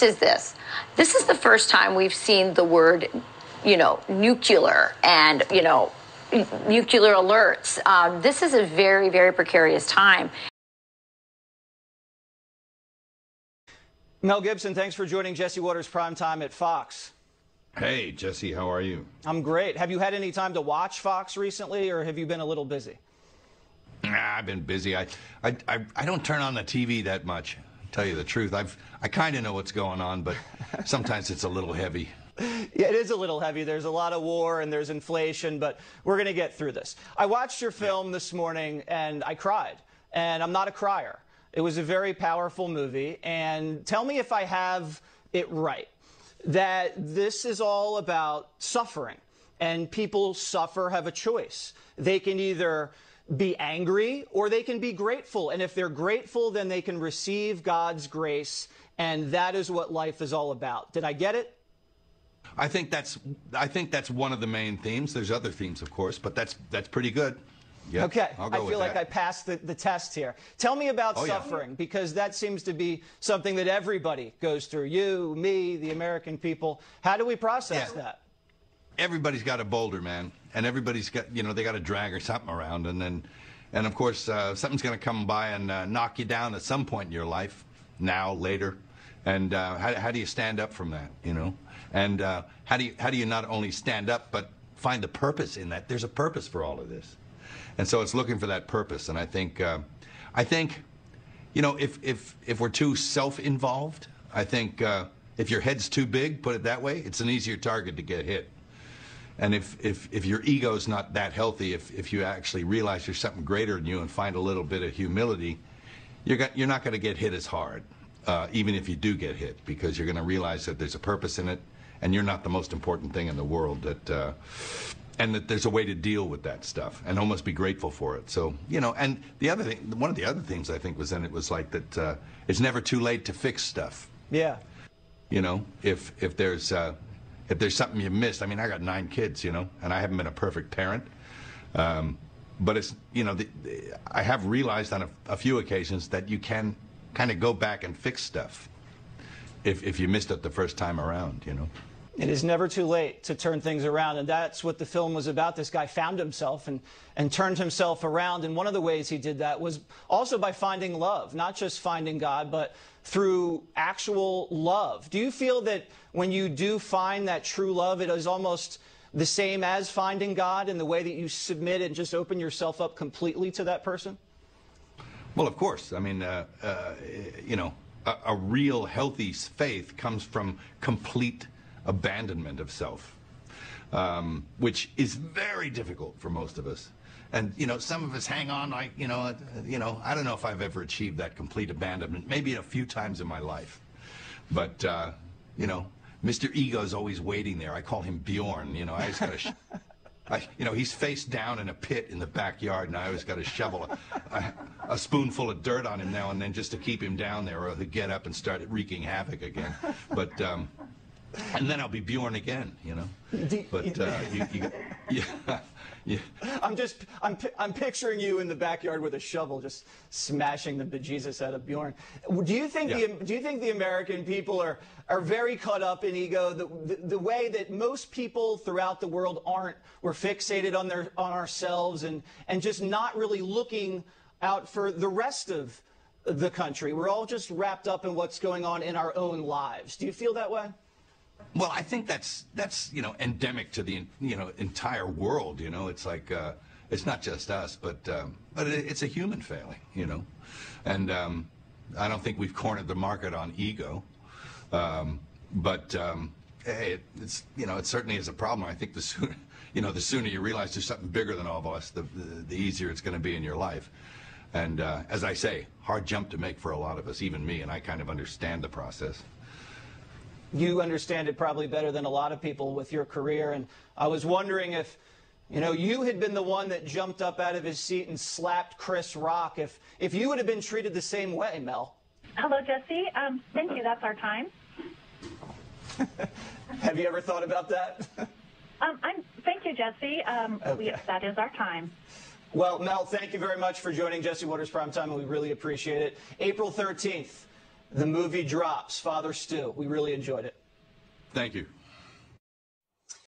is this. This is the first time we've seen the word, nuclear and, nuclear alerts. This is a very, very precarious time. Mel Gibson, thanks for joining Jesse Watters Primetime at Fox. Hey, Jesse, how are you? I'm great. Have you had any time to watch Fox recently, or have you been a little busy? I've been busy. I don't turn on the TV that much, to tell you the truth. I kind of know what's going on, but sometimes it's a little heavy. Yeah, it is a little heavy. There's a lot of war and there's inflation, but we're going to get through this. I watched your film this morning and I cried, and I'm not a crier. It was a very powerful movie, and tell me if I have it right, that this is all about suffering, and people suffer, have a choice. They can either be angry or they can be grateful, and if they're grateful, then they can receive God's grace, and that is what life is all about. Did I get it? I think that's one of the main themes. There's other themes, of course, but that's pretty good. Yep, okay, I'll go I feel like I passed the test here. Tell me about suffering, because that seems to be something that everybody goes through. You, me, the American people. How do we process that? Everybody's got a boulder, man, and everybody's got, they got a drag or something around, and of course, something's going to come by and knock you down at some point in your life, now, later, and how do you stand up from that, And how do you not only stand up, but find the purpose in that? There's a purpose for all of this. And so it's looking for that purpose. And I think, if we're too self-involved, I think if your head's too big, put it that way, it's an easier target to get hit. And if your ego's not that healthy, if you actually realize there's something greater than you and find a little bit of humility, you're not going to get hit as hard, even if you do get hit, because you're going to realize that there's a purpose in it, and you're not the most important thing in the world, and that there's a way to deal with that stuff and almost be grateful for it. So, and the other thing, one of the other things I think was in it was like that it's never too late to fix stuff. Yeah. If there's something you missed. I mean, I got 9 kids, and I haven't been a perfect parent. But it's, I have realized on a few occasions that you can kind of go back and fix stuff if you missed it the first time around, It is never too late to turn things around, and that's what the film was about. This guy found himself and turned himself around, and one of the ways he did that was also by finding love, not just finding God, but through actual love. Do you feel that when you do find that true love, it is almost the same as finding God in the way that you submit and just open yourself up completely to that person? Well, of course. I mean, a real healthy faith comes from complete abandonment of self, which is very difficult for most of us. And, some of us hang on like, I don't know if I've ever achieved that complete abandonment, maybe a few times in my life. But, Mr. Ego's always waiting there. I call him Bjorn, I just got to, he's face down in a pit in the backyard, and I always got to shovel a spoonful of dirt on him now and then just to keep him down there, or he'll get up and start wreaking havoc again. But, and then I'll be Bjorn again, But yeah. I'm picturing you in the backyard with a shovel, just smashing the bejesus out of Bjorn. Do you think the American people are very caught up in ego, the way that most people throughout the world aren't? We're fixated on ourselves and just not really looking out for the rest of the country. We're all just wrapped up in what's going on in our own lives. Do you feel that way? Well, I think that's endemic to the entire world. It's like it's not just us, but it's a human failing. And I don't think we've cornered the market on ego, but hey, it certainly is a problem. I think the sooner you realize there's something bigger than all of us, the easier it's going to be in your life. And as I say, hard jump to make for a lot of us, even me, and I kind of understand the process. You understand it probably better than a lot of people with your career, and I was wondering if, you had been the one that jumped up out of his seat and slapped Chris Rock, if you would have been treated the same way, Mel. Hello, Jesse. Thank you. That's our time. Have you ever thought about that? Thank you, Jesse. Okay. That is our time. Well, Mel, thank you very much for joining Jesse Watters Primetime, and we really appreciate it. April 13th. The movie drops. Father Stu. We really enjoyed it. Thank you.